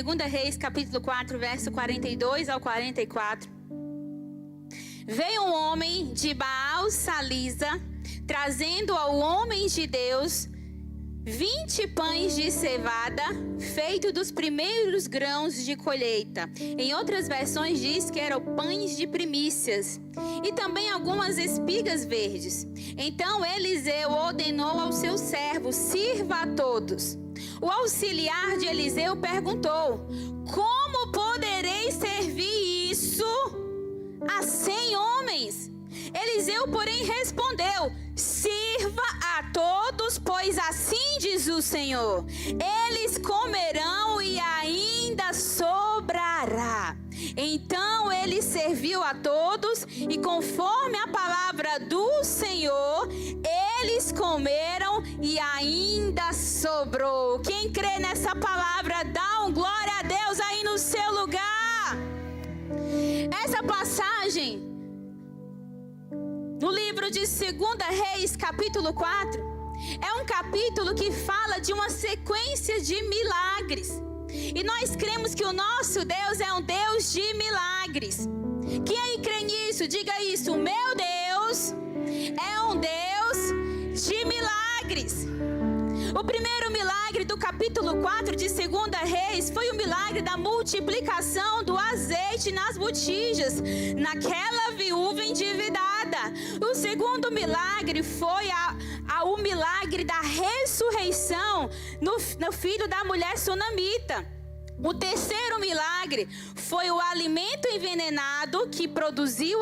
2 Reis, capítulo 4, verso 42 ao 44. Veio um homem de Baal Salisa, trazendo ao homem de Deus 20 pães de cevada, feito dos primeiros grãos de colheita. Em outras versões diz que eram pães de primícias. E também algumas espigas verdes. Então Eliseu ordenou ao seu servo: sirva a todos. O auxiliar de Eliseu perguntou: como poderei servir isso a 100 homens? Eliseu, porém, respondeu: sirva a todos, pois assim diz o Senhor: eles comerão e ainda sobrará. Então ele serviu a todos, e conforme a palavra do Senhor, eles comeram e ainda sobrou. Quem crê nessa palavra, dá um glória a Deus aí no seu lugar. Essa passagem no livro de 2 Reis, capítulo 4, é um capítulo que fala de uma sequência de milagres. E nós cremos que o nosso Deus é um Deus de milagres. Quem aí crê nisso? Diga isso: o meu Deus é um Deus de milagres. O primeiro milagre do capítulo 4 de 2 Reis foi o milagre da multiplicação do azeite nas botijas, naquela viúva endividada. O segundo milagre foi o milagre da ressurreição no filho da mulher sunamita. O terceiro milagre foi o alimento envenenado que produzia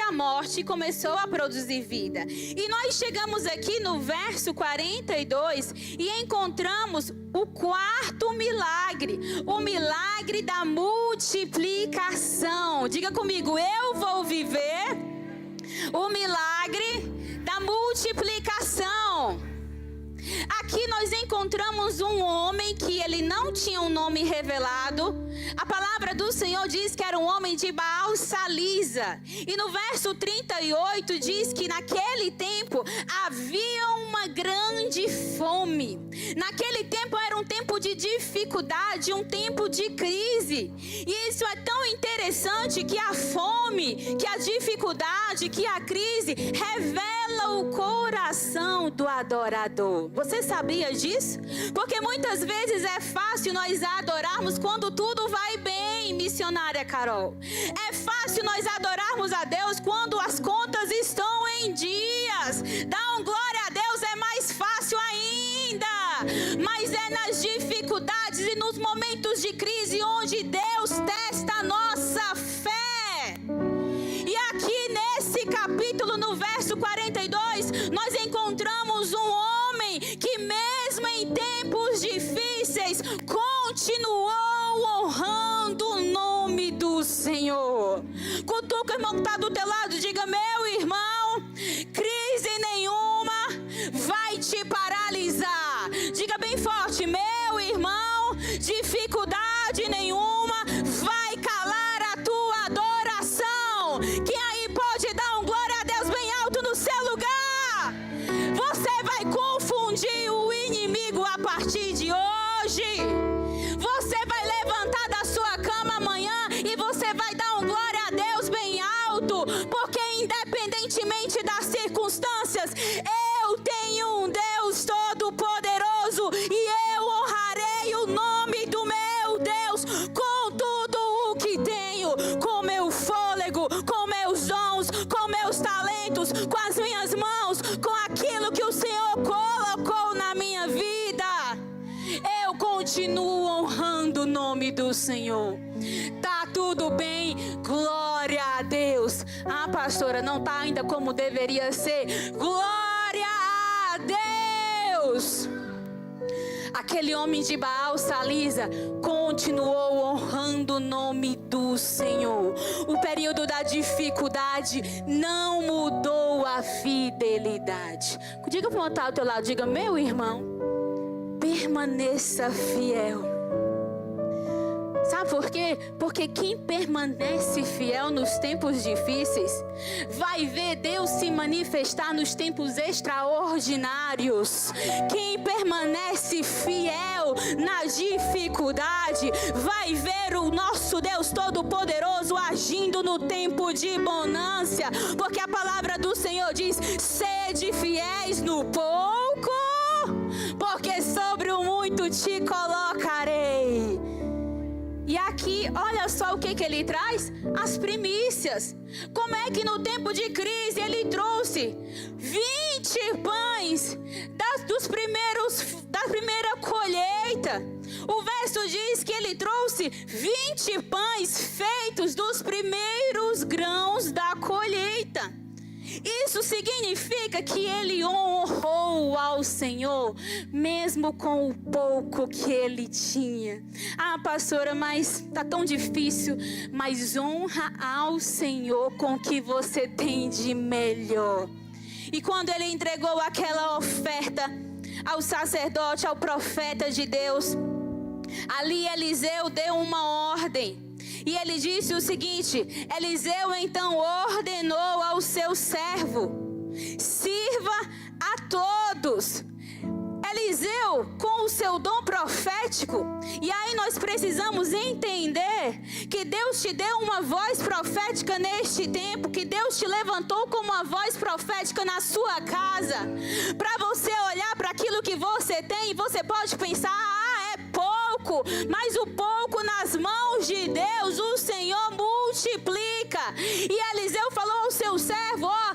a morte e começou a produzir vida. E nós chegamos aqui no verso 42 e encontramos o quarto milagre, o milagre da multiplicação. Diga comigo: eu vou viver o milagre da multiplicação. Aqui nós encontramos um homem que ele não tinha um nome revelado. A palavra do Senhor diz que era um homem de Baal Salisa. E no verso 38 diz que naquele tempo havia uma grande fome. Naquele tempo era um tempo de dificuldade, um tempo de crise. E isso é tão interessante que a fome, que a dificuldade, que a crise revela o coração do adorador. Você sabia disso? Porque muitas vezes é fácil nós adorarmos quando tudo vai bem, missionária Carol. É fácil nós adorarmos a Deus quando as contas estão em dias. Dá um glória a Deus, é mais fácil ainda. Mas é nas dificuldades e nos momentos de crise onde Deus testa a nossa fé. E aqui nesse capítulo, no verso 42, nós encontramos um homem que mesmo em tempos difíceis continuou honrando o nome do Senhor. Cutuca o irmão que está do teu lado, diga: meu irmão, crise nenhuma vai te paralisar. Diga bem forte: meu irmão, dificuldade nenhuma vai calar a tua adoração. Quem aí pode dar um glória a Deus bem alto no seu lugar? Você vai confundir o inimigo a partir de hoje. Você vai levantar da sua cama amanhã e você vai dar um glória a Deus bem alto, porque independentemente das circunstâncias, eu tenho um Deus todo-poderoso e eu honrarei o nome do meu Deus com tudo o que tenho, com meu fôlego, com meus dons, com meus talentos, com as minhas mãos, com aquilo que o Senhor colocou na minha vida. Eu continuo honrando o nome do Senhor. Tá tudo bem, glória a Deus. Ah, pastora, não tá ainda como deveria ser. Glória a Deus. Aquele homem de Baal Salisa continuou honrando o nome do Senhor. O período da dificuldade não mudou a fidelidade. Diga para o outro ao teu lado, diga: meu irmão, permaneça fiel. Sabe Sabe por quê? Porque quem permanece fiel nos tempos difíceis vai ver Deus se manifestar nos tempos extraordinários. Quem permanece fiel na dificuldade vai ver o nosso Deus Todo-Poderoso agindo no tempo de bonança. Porque a palavra do Senhor diz: sede fiéis no pouco, porque sobre o muito te colocarei. E aqui, olha só o que ele traz: as primícias. Como é que no tempo de crise ele trouxe 20 pães da primeira colheita? O verso diz que ele trouxe 20 pães feitos dos primeiros grãos da colheita. Isso significa que ele honrou ao Senhor, mesmo com o pouco que ele tinha. Ah, pastora, mas tá tão difícil. Mas honra ao Senhor com o que você tem de melhor. E quando ele entregou aquela oferta ao sacerdote, ao profeta de Deus, ali Eliseu deu uma ordem. E ele disse o seguinte: Eliseu então ordenou ao seu servo: sirva a todos. Eliseu, com o seu dom profético, e aí nós precisamos entender que Deus te deu uma voz profética neste tempo, que Deus te levantou como uma voz profética na sua casa, para você olhar para aquilo que você tem e você pode pensar: ah, é pouco, mas o pouco nas mãos de Deus, o Senhor multiplica. E Eliseu falou ao seu servo: ó,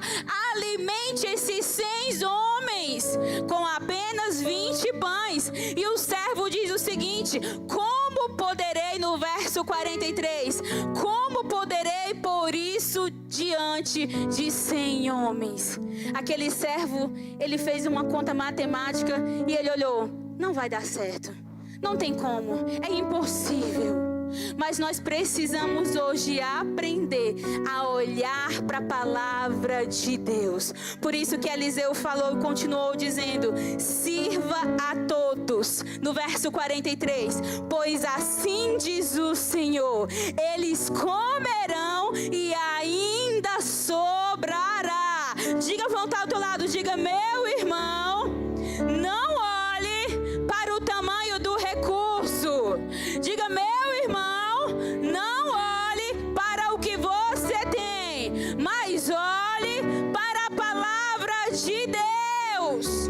alimente esses 100 homens com apenas 20 pães. E o servo diz o seguinte: como poderei, no verso 43, como poderei pôr isso diante de 100 homens? Aquele servo, ele fez uma conta matemática e ele olhou: não vai dar certo, não tem como, é impossível. Mas nós precisamos hoje aprender a olhar para a palavra de Deus. Por isso que Eliseu falou e continuou dizendo: sirva a todos. No verso 43, pois assim diz o Senhor: eles comerão e ainda sobrará. Diga, voltar ao teu lado, diga: meu irmão, não olhe para o tamanho do recurso. Diga: meu irmão, não olhe para o que você tem, mas olhe para a palavra de Deus.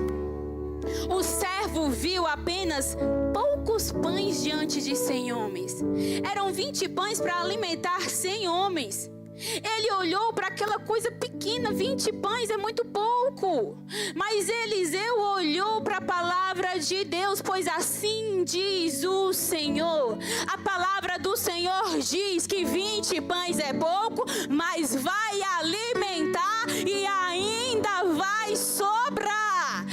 O servo viu apenas poucos pães diante de 100 homens. Eram 20 pães para alimentar 100 homens. Ele olhou para aquela coisa pequena, 20 pães é muito pouco. Mas Eliseu olhou para a palavra de Deus, pois assim diz o Senhor. A palavra do Senhor diz que 20 pães é pouco, mas vai alimentar e ainda vai sobrar.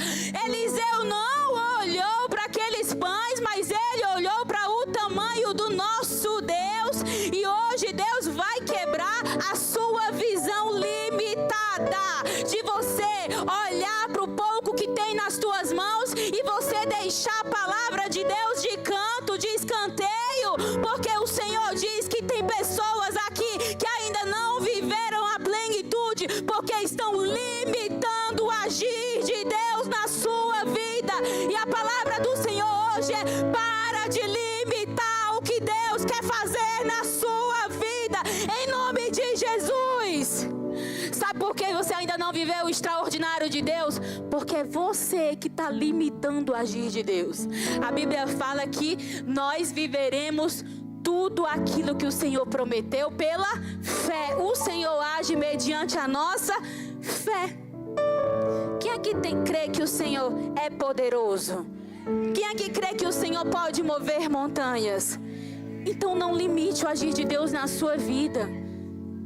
Eliseu não olhou para aqueles pães, mas ele olhou para o tamanho do nosso Deus. E hoje Deus vai quebrar a sua visão limitada de você olhar para o pouco que tem nas tuas mãos e você deixar a palavra de Deus de canto, de escanteio, porque o Senhor diz que tem pessoas aqui que ainda não viveram a plenitude, porque estão limitando o agir de Deus na sua vida. E a palavra do Senhor hoje é: para de limitar o que Deus quer fazer na sua vida, em nome de Jesus. Sabe por que você ainda não viveu o extraordinário de Deus? Porque é você que está limitando o agir de Deus. A Bíblia fala que nós viveremos tudo aquilo que o Senhor prometeu pela fé. O Senhor age mediante a nossa fé. Quem aqui crê que o Senhor é poderoso? Quem aqui crê que o Senhor pode mover montanhas? Então não limite o agir de Deus na sua vida.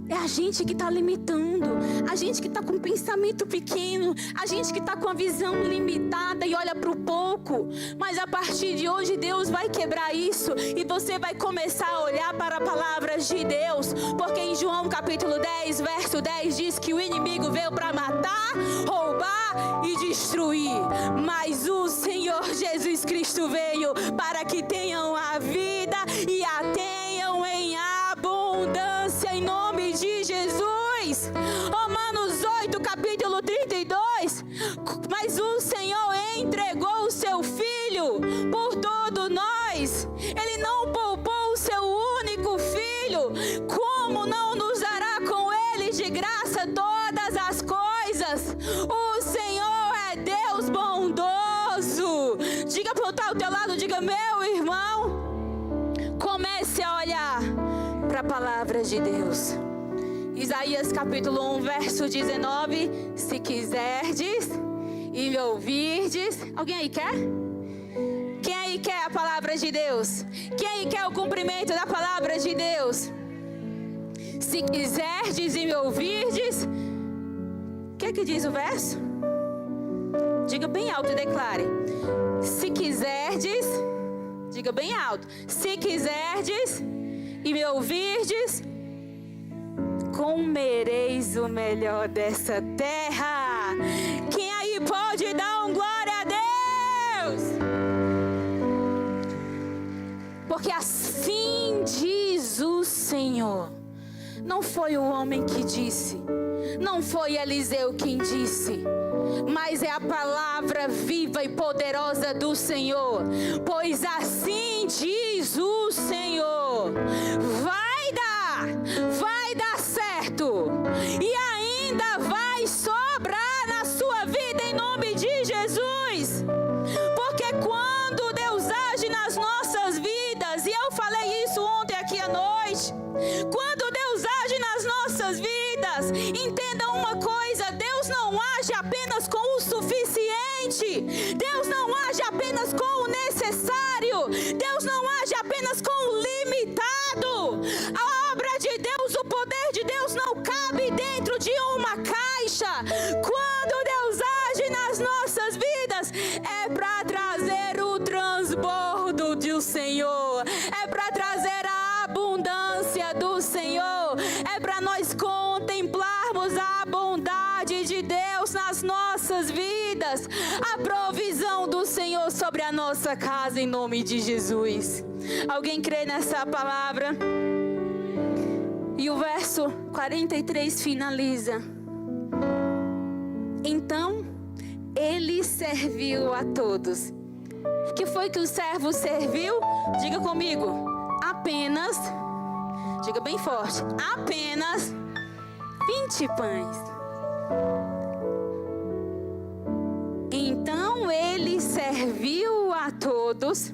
É a gente que está limitando, a gente que está com um pensamento pequeno, a gente que está com a visão limitada e olha para o pouco. Mas a partir de hoje Deus vai quebrar isso e você vai começar a olhar para a palavra de Deus. Porque em João capítulo 10, verso 10 diz que o inimigo veio para matar, roubar e destruir. Mas o Senhor Jesus Cristo veio para que tenham a vida e a tenham como não nos dará com Ele de graça todas as coisas? O Senhor é Deus bondoso. Diga para o teu lado, diga: meu irmão, comece a olhar para a palavra de Deus. Isaías capítulo 1, verso 19. Se quiserdes e me ouvirdes. Alguém aí quer? Quem aí quer a palavra de Deus? Quem aí quer o cumprimento da palavra de Deus? Se quiserdes e me ouvirdes. O que diz o verso? Diga bem alto e declare. Se quiserdes, diga bem alto. Se quiserdes e me ouvirdes, comereis o melhor dessa terra. Quem aí pode dar um glória a Deus? Porque assim diz o Senhor. Não foi o homem que disse, não foi Eliseu quem disse, mas é a palavra viva e poderosa do Senhor. Pois assim diz o Senhor: vai dar certo, e ainda vai sobrar na sua vida em nome de Jesus. Porque quando Deus age nas nossas vidas, e eu falei isso ontem aqui à noite, quando Deus age nas nossas vidas, entenda uma coisa: Deus não age apenas com o suficiente, Deus não age apenas com o necessário, Deus não age apenas com o limitado. A obra de Deus, o poder de Deus não cabe dentro de uma caixa. Quando Deus age nas nossas vidas, é para trazer o transbordo do Senhor, é para trazer a abundância do Senhor, é para nós contemplarmos a bondade de Deus nas nossas vidas, a provisão do Senhor sobre a nossa casa em nome de Jesus. Alguém crê nessa palavra? E o verso 43 finaliza: então ele serviu a todos. O que foi que o servo serviu? Diga comigo: apenas, diga bem forte, apenas 20 pães. Então ele serviu a todos,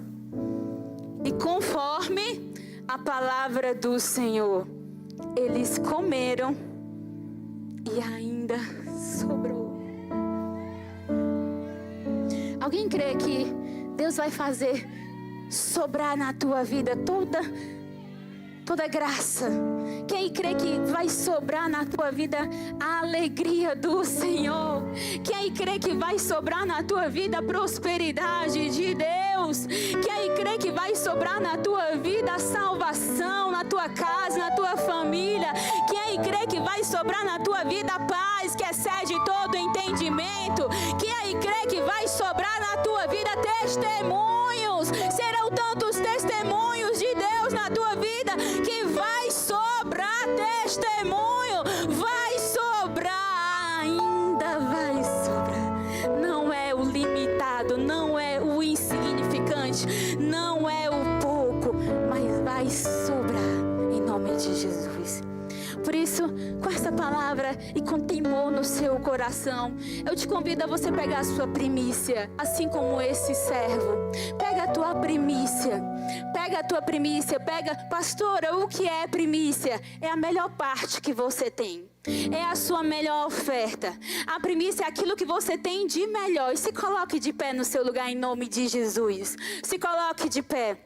e conforme a palavra do Senhor, eles comeram e ainda sobrou. Alguém crê que Deus vai fazer sobrar na tua vida toda graça? Quem crê que vai sobrar na tua vida a alegria do Senhor? Quem crê que vai sobrar na tua vida a prosperidade de Deus? Quem crê que vai sobrar na tua vida a salvação, na tua casa, na tua família? Quem crê que vai sobrar na tua vida a paz que excede todo entendimento? Quem crê que vai sobrar na tua vida testemunhos? Serão tantos testemunhos de Deus na tua vida que vai sobrar testemunho, vai sobrar, ainda vai sobrar. Não é o limitado, não é o insignificante, não é o pouco, mas vai sobrar em nome de Jesus. Por isso, com essa palavra e com temor no seu coração, eu te convido a você pegar a sua primícia, assim como esse servo. Pega a tua primícia. Pega a tua primícia, pastora, o que é primícia? É a melhor parte que você tem. É a sua melhor oferta. A primícia é aquilo que você tem de melhor. E se coloque de pé no seu lugar em nome de Jesus. Se coloque de pé.